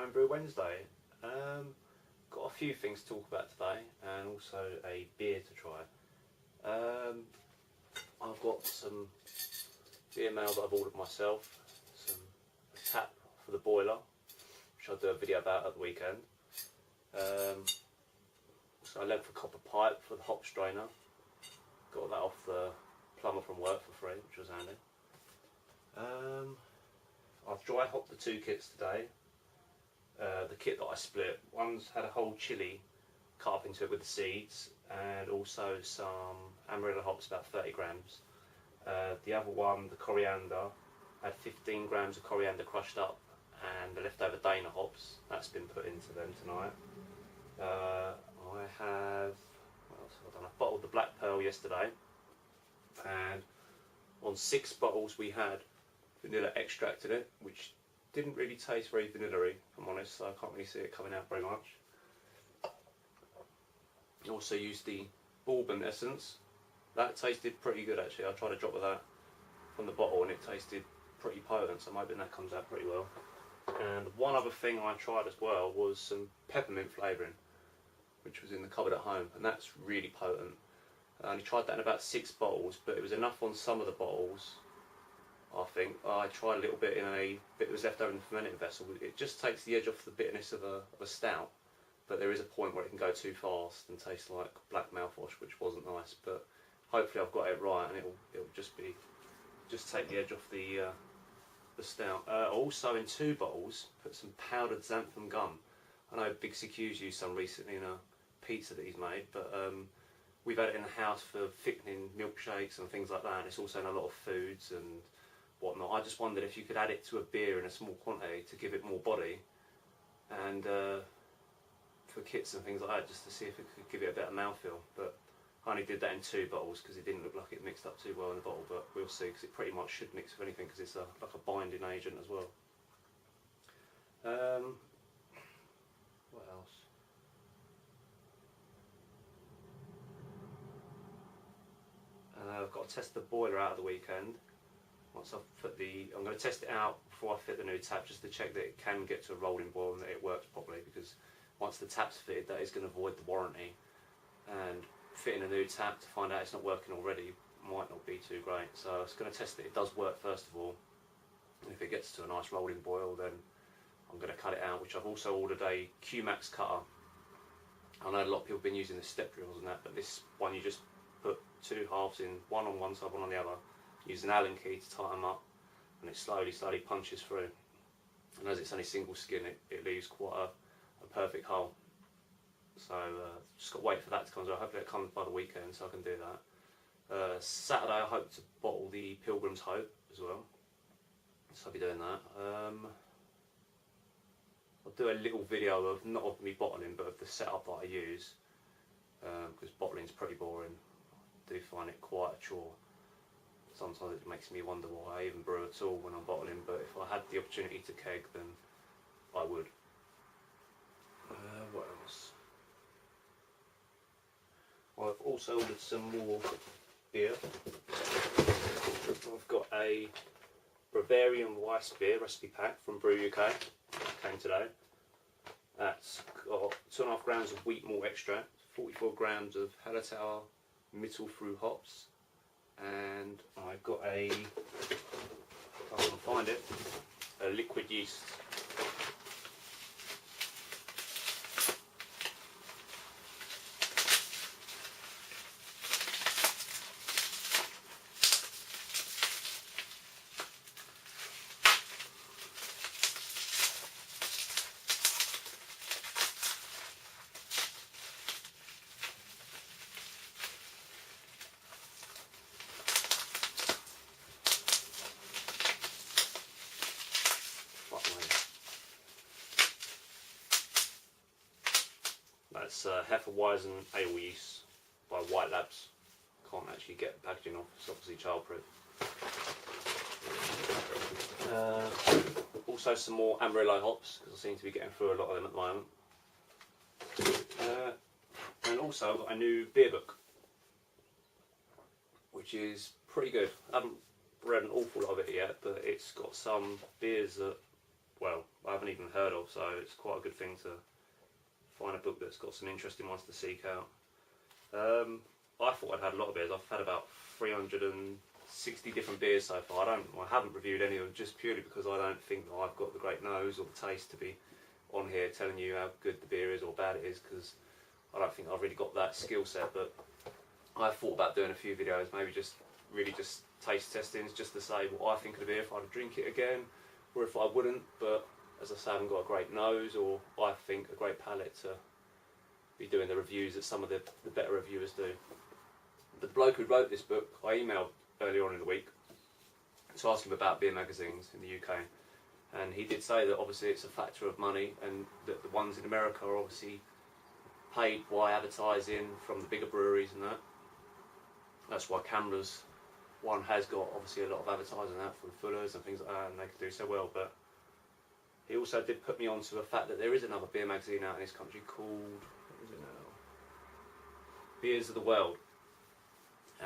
Homebrew Wednesday. Got a few things to talk about today and also a beer to try. I've got some beer mail that I've ordered myself, a tap for the boiler, which I'll do a video about at the weekend. So a length of copper pipe for the hop strainer. Got that off the plumber from work for free, which was handy. I've dry hopped the two kits today. The kit that I split, one's had a whole chili cut up into it with the seeds and also some Amarillo hops, about 30 grams. The other one, the coriander, had 15 grams of coriander crushed up and the leftover Dana hops. That's been put into them tonight. I have, what else have I done? I bottled the Black Pearl yesterday, and on 6 bottles we had vanilla extract in it, which didn't really taste very vanilla-y, if I'm honest, so I can't really see it coming out very much. I also used the bourbon essence. That tasted pretty good actually. I tried a drop of that from the bottle and it tasted pretty potent, so I'm hoping that comes out pretty well. And one other thing I tried as well was some peppermint flavouring, which was in the cupboard at home, and that's really potent. I only tried that in about 6 bottles, but it was enough on some of the bottles. I think I tried a little bit in a bit that was left over in the fermenting vessel. It just takes the edge off the bitterness of a stout, but there is a point where it can go too fast and taste like black mouthwash, which wasn't nice. But hopefully I've got it right, and it'll just take the edge off the stout. Also in 2 bottles, put some powdered xanthan gum. I know Big CQ's used some recently in a pizza that he's made, but we've had it in the house for thickening milkshakes and things like that, and it's also in a lot of foods and whatnot. I just wondered if you could add it to a beer in a small quantity to give it more body, and for kits and things like that, just to see if it could give it a better mouthfeel. But I only did that in 2 bottles because it didn't look like it mixed up too well in the bottle, but we'll see, because it pretty much should mix with anything because it's like a binding agent as well. What else? I've got to test the boiler out at the weekend. Once I've put I'm going to test it out before I fit the new tap, just to check that it can get to a rolling boil and that it works properly, because once the tap's fitted, that is going to void the warranty, and fitting a new tap to find out it's not working already might not be too great. So I was going to test that it does work first of all, and if it gets to a nice rolling boil, then I'm going to cut it out, which I've also ordered a Q-Max cutter. I know a lot of people have been using the step drills and that, but this one you just put 2 halves in, one on one side, one on the other, use an Allen key to tighten them up, and it slowly punches through. And as it's only single skin, it leaves quite a perfect hole. So just got to wait for that to come. So hopefully it comes by the weekend, so I can do that. Saturday I hope to bottle the Pilgrim's Hope as well, so I'll be doing that. I'll do a little video of, not of me bottling, but of the setup that I use, because bottling's pretty boring. I do find it quite a chore. Sometimes it makes me wonder why I even brew at all when I'm bottling, but if I had the opportunity to keg, then I would. What else? Well, I've also ordered some more beer. I've got a Bavarian Weiss beer recipe pack from Brew UK. That came today. That's got 2.5 grams of wheat malt extract, 44 grams of Hallertauer Mittelfrüh hops, and I've got if I can find it, a liquid yeast. That's Hefeweizen ale yeast by White Labs. Can't actually get packaging off, it's obviously childproof. Also some more Amarillo hops, because I seem to be getting through a lot of them at the moment. And also I've got a new beer book, which is pretty good. I haven't read an awful lot of it yet, but it's got some beers that well, I haven't even heard of, so it's quite a good thing to find a book that's got some interesting ones to seek out. I thought I'd had a lot of beers. I've had about 360 different beers so far. I haven't reviewed any of them just purely because I don't think that I've got the great nose or the taste to be on here telling you how good the beer is or bad it is, because I don't think I've really got that skill set. But I thought about doing a few videos, maybe just taste testings, just to say what I think of the beer, if I'd drink it again or if I wouldn't. But as I say, I haven't got a great nose or I think a great palate to be doing the reviews that some of the better reviewers do. The bloke who wrote this book, I emailed earlier on in the week to ask him about beer magazines in the UK, and he did say that obviously it's a factor of money, and that the ones in America are obviously paid by advertising from the bigger breweries and that. That's why Camera's one has got obviously a lot of advertising out from Fuller's and things like that, and they can do so well. But he also did put me on to the fact that there is another beer magazine out in this country called, what is it now? Beers of the World.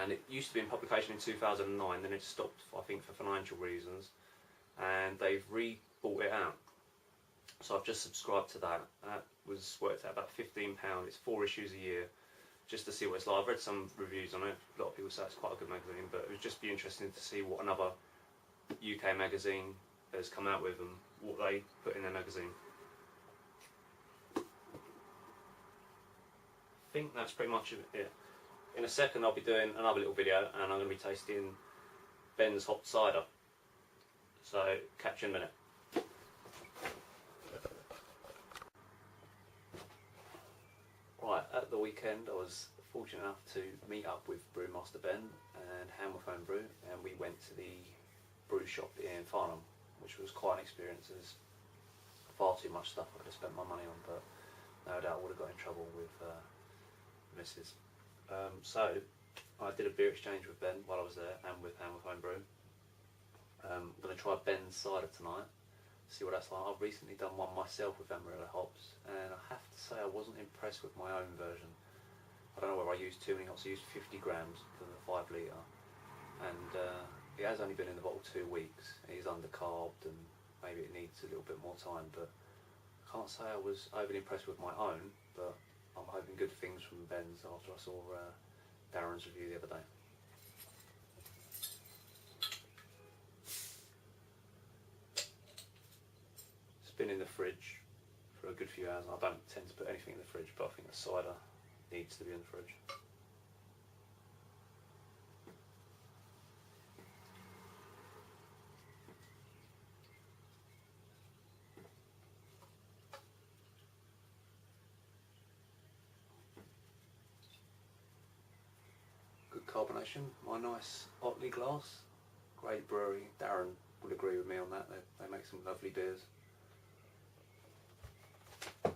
And it used to be in publication in 2009, then it stopped, I think, for financial reasons, and they've re-bought it out. So I've just subscribed to that. That was worked out about £15. It's 4 issues a year, just to see what it's like. I've read some reviews on it. A lot of people say it's quite a good magazine, but it would just be interesting to see what another UK magazine has come out with and what they put in their magazine. I think that's pretty much it. In a second I'll be doing another little video and I'm going to be tasting Ben's hop cider. So catch you in a minute. Right, at the weekend I was fortunate enough to meet up with brewmaster Ben and Homebrew, and we went to the brew shop in Farnham, which was quite an experience. There's far too much stuff I could have spent my money on, but no doubt I would have got in trouble with Mrs. So I did a beer exchange with Ben while I was there, and with Homebrew. I'm going to try Ben's cider tonight, see what that's like. I've recently done one myself with Amarillo hops, and I have to say I wasn't impressed with my own version. I don't know whether I used too many hops. I used 50 grams for the 5 litre, and it has only been in the bottle 2 weeks. It's undercarbed and maybe it needs a little bit more time, but I can't say I was overly impressed with my own, but I'm hoping good things from Ben's after I saw Darren's review the other day. It's been in the fridge for a good few hours. I don't tend to put anything in the fridge, but I think the cider needs to be in the fridge. Carbonation, my nice Otley glass, great brewery. Darren would agree with me on that. They make some lovely beers. You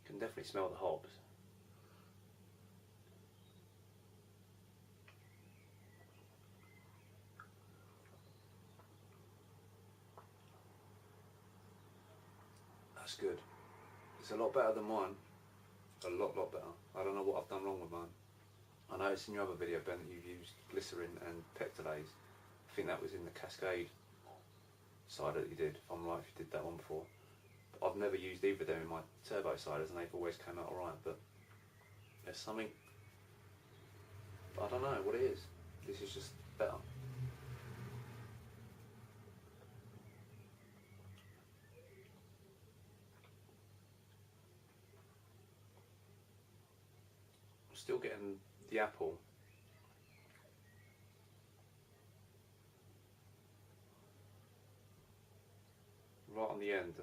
can definitely smell the hops. That's good. It's a lot better than mine. A lot better. I don't know what I've done wrong with mine. I noticed in your other video, Ben, that you've used glycerin and pectolase. I think that was in the Cascade cider that you did, if I'm right, if you did that one before. But I've never used either of them in my turbo ciders, and they've always come out alright, but there's something, I don't know what it is. This is just better. Still getting the apple. Right on the end,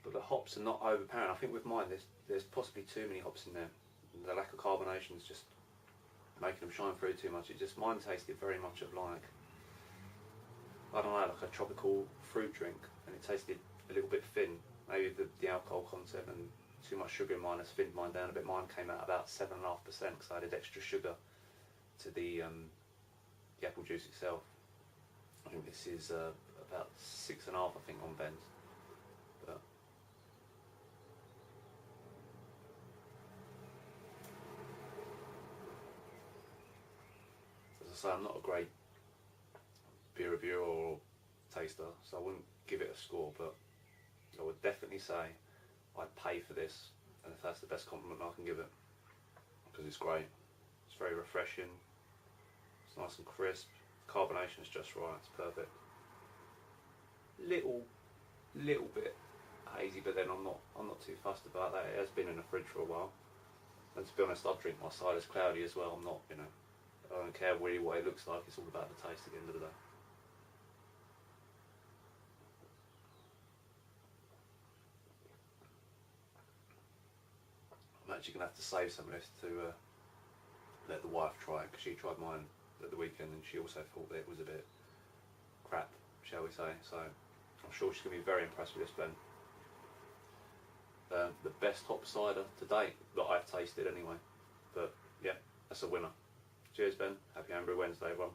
but the hops are not overpowering. I think with mine there's possibly too many hops in there. The lack of carbonation is just making them shine through too much. Mine tasted very much of like, I don't know, like a tropical fruit drink, and it tasted a little bit thin. Maybe the alcohol content and too much sugar in mine has thinned mine down a bit. Mine came out about 7.5% because I added extra sugar to the apple juice itself. I think this is about 6.5, I think, on Ben's. But say, I'm not a great beer reviewer or taster, so I wouldn't give it a score, but I would definitely say I'd pay for this, and if that's the best compliment I can give it, because it's great. It's very refreshing, it's nice and crisp, carbonation is just right, it's perfect. Little bit hazy, but then I'm not too fussed about that. It has been in the fridge for a while, and to be honest, I drink my ciders cloudy as well. I'm not, you know, I don't care really what it looks like, it's all about the taste at the end of the day. I'm actually going to have to save some of this to let the wife try it, because she tried mine at the weekend and she also thought that it was a bit crap, shall we say, so I'm sure she's going to be very impressed with this blend. The best hop cider to date that I've tasted anyway, but yeah, that's a winner. Cheers Ben, happy Homebrew Wednesday everyone.